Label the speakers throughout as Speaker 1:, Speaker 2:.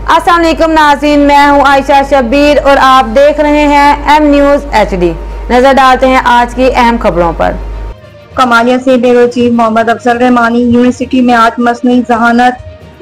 Speaker 1: अस्सलाम वालेकुम नाज़रीन, मैं हूं आयशा शब्बीर और आप देख रहे हैं एम न्यूज़ HD। नजर डालते हैं आज की अहम खबरों पर।
Speaker 2: कमालिया से bureau chief Mohammad Afzal Rahmani university में आज मसनूई ज़हानत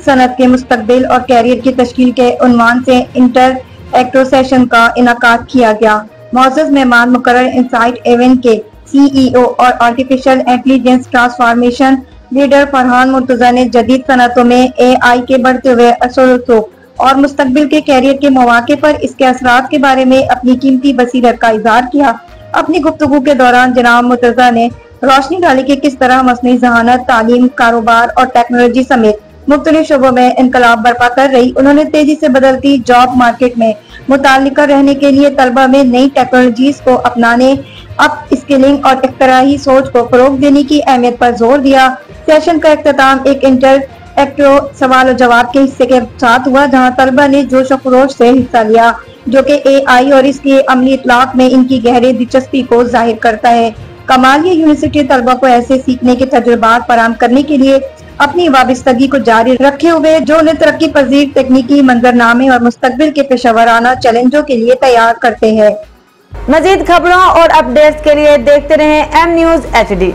Speaker 2: सनत के मुस्तकबिल और कैरियर की तश्कील के उन्वान से इंटर एक्टो सेशन का इनाकाद किया गया। मौजूद मेहमान मुकर्रर इनसाइट इवेंट के CEO और artificial intelligence transformation leader Farhan Murtaza ने जदीद सनतों में AI के बढ़ते हुए असर और मुस्तकबिल के कैरियर के मौके पर इसके असरात के बारे में अपनी कीमती बसीरत का इज़हार किया। अपनी गुफ्तगू के दौरान जनाब मुर्तजा ने रोशनी डाली कि किस तरह मसनूई ज़हानत तालीम, कारोबार और टेक्नोलॉजी समेत मुख्तलिफ शोबों में इनकलाब बर्पा कर रही। उन्होंने तेजी से बदलती जॉब मार्केट में मुताल्लिका रहने के लिए तलबा में नई टेक्नोलॉजीज को अपनाने, अप स्किलिंग और इख्तराई सोच को फरोग देने की अहमियत पर जोर दिया। सेशन का इख्तिताम एक इंटरएक्टिव सवाल और जवाब के हिस्से के साथ हुआ, जहां तलबा ने जोश और खरोश से हिस्सा लिया, जो कि AI और इसके अमली इतलाक में इनकी गहरी दिलचस्पी को जाहिर करता है। कमालिया यूनिवर्सिटी तलबा को ऐसे सीखने के तजुर्बात फराहम करने के लिए अपनी वाबस्तगी को जारी रखे हुए, जो उन्हें तरक्की पजीर तकनीकी मंजरनामे और मुस्तकबिल के पेशेवराना चैलेंजों के लिए तैयार करते हैं।
Speaker 1: मजीद खबरों और अपडेट्स के लिए देखते रहें एम न्यूज़ HD।